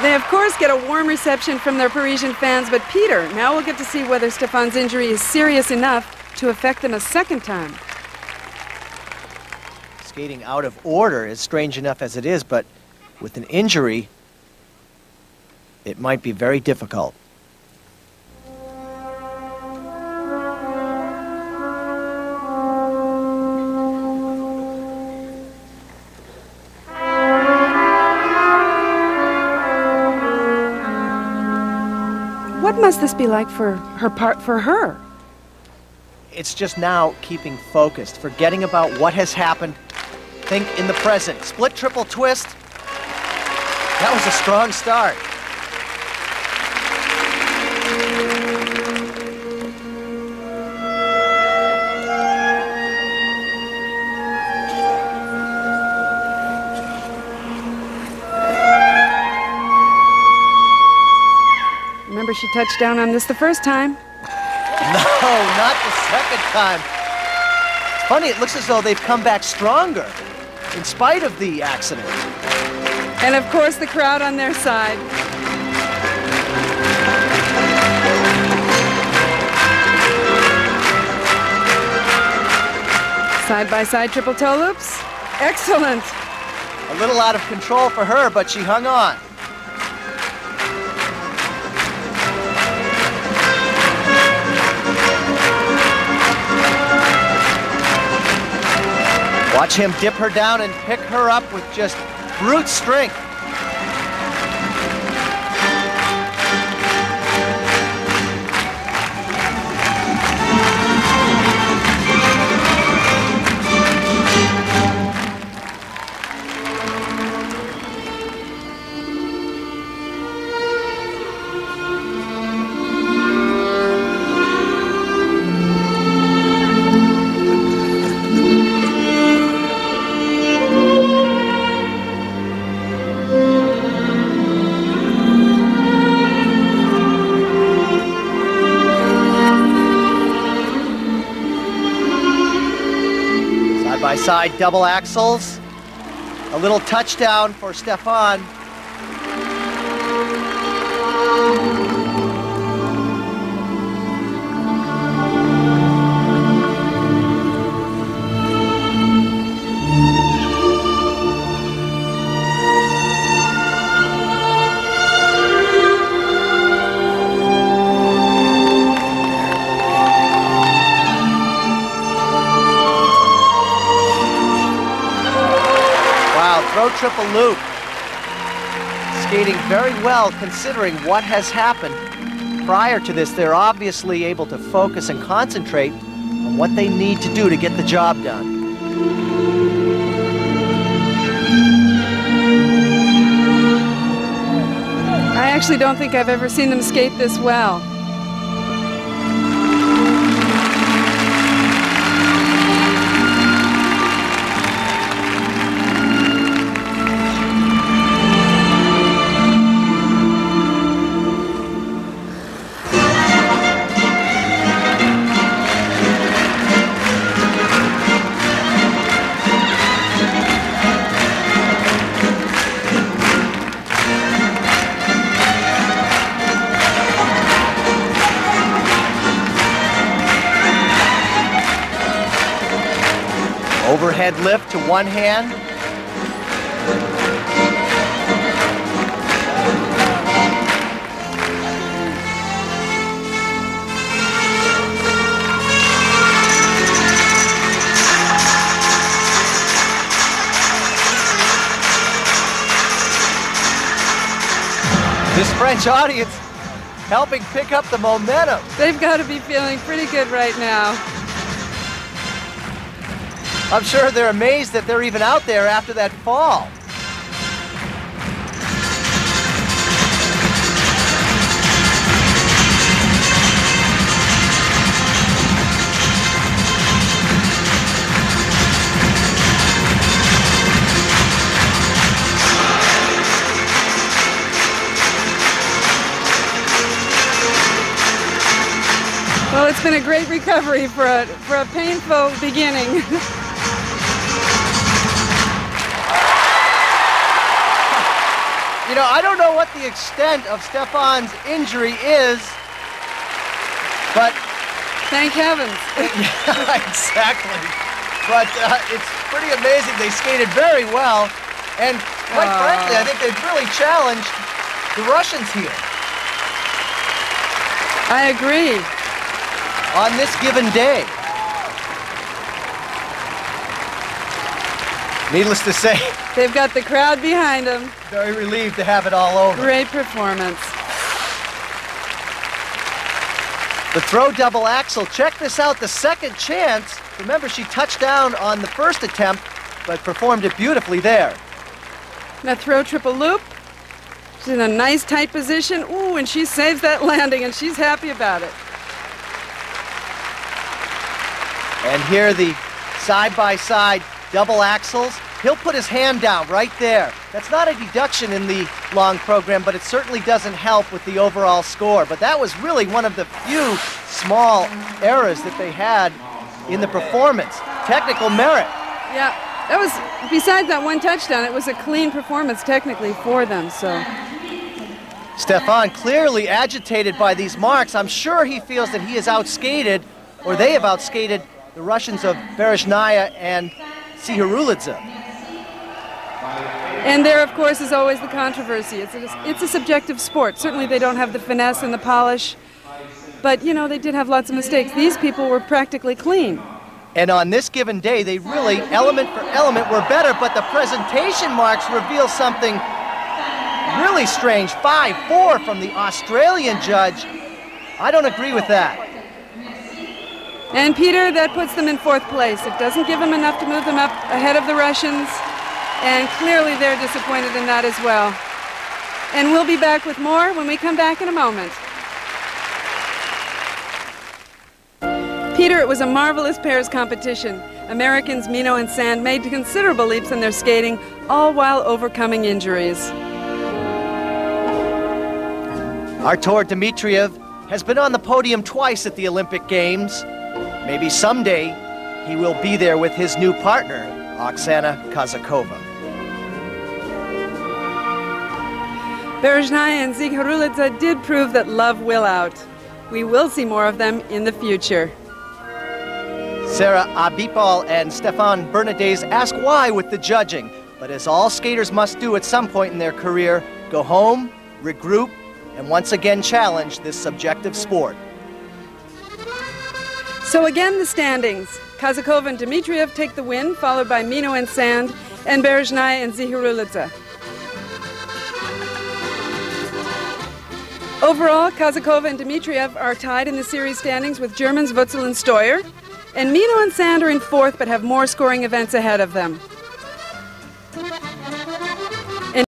They, of course, get a warm reception from their Parisian fans, but Peter, now we'll get to see whether Stéphane's injury is serious enough to affect them a second time. Skating out of order is strange enough as it is, but with an injury, it might be very difficult. What must this be like for her? It's just now keeping focused, forgetting about what has happened. Think in the present. Split triple twist. That was a strong start. Remember, she touched down on this the first time. No, not the second time. It's funny, it looks as though they've come back stronger in spite of the accident. And of course, the crowd on their side. Side-by-side triple toe loops. Excellent. A little out of control for her, but she hung on. Watch him dip her down and pick her up with just brute strength. Side double axles, a little touchdown for Stéphane. Throw triple loop. Skating very well considering what has happened. Prior to this, they're obviously able to focus and concentrate on what they need to do to get the job done. I actually don't think I've ever seen them skate this well. Overhead lift to one hand. This French audience helping pick up the momentum. They've got to be feeling pretty good right now. I'm sure they're amazed that they're even out there after that fall. Well, it's been a great recovery for a painful beginning. You know, I don't know what the extent of Stéphane's injury is, but... Thank heavens. Yeah, exactly. But it's pretty amazing. They skated very well, and quite frankly, I think they've really challenged the Russians here. I agree. On this given day. Needless to say, they've got the crowd behind them. Very relieved to have it all over. Great performance. The throw double axel. Check this out, the second chance. Remember, she touched down on the first attempt, but performed it beautifully there. Now throw triple loop. She's in a nice tight position. Ooh, and she saves that landing, and she's happy about it. And here the side-by-side double axels. He'll put his hand down right there. That's not a deduction in the long program, but it certainly doesn't help with the overall score. But that was really one of the few small errors that they had in the performance. Technical merit. Yeah, that was, besides that one touchdown, it was a clean performance technically for them, so. Stéphane clearly agitated by these marks. I'm sure he feels that he is outskated, or they have outskated the Russians of Berezhnaya and Tsihurulidze. And there, of course, is always the controversy. It's a subjective sport. Certainly they don't have the finesse and the polish, but, you know, they did have lots of mistakes. These people were practically clean. And on this given day, they really, element for element, were better, but the presentation marks reveal something really strange. 5-4 from the Australian judge. I don't agree with that. And Peter, that puts them in fourth place. It doesn't give them enough to move them up ahead of the Russians, and clearly they're disappointed in that as well. And we'll be back with more when we come back in a moment. Peter, it was a marvelous pairs competition. Americans Mino and Sand made considerable leaps in their skating, all while overcoming injuries. Artur Dmitriev has been on the podium twice at the Olympic Games. Maybe someday he will be there with his new partner, Oksana Kazakova. Berezhnaya and Tsihurulidze did prove that love will out. We will see more of them in the future. Sarah Abitbol and Stéphane Bernardis ask why with the judging, but as all skaters must do at some point in their career, go home, regroup, and once again challenge this subjective sport. So again, the standings. Kazakova and Dmitriev take the win, followed by Mino and Sand, and Berezhnaya and Tsihurulidze. Overall, Kazakova and Dmitriev are tied in the series standings with Germans Wutzel and Steuer, and Mino and Sand are in fourth but have more scoring events ahead of them.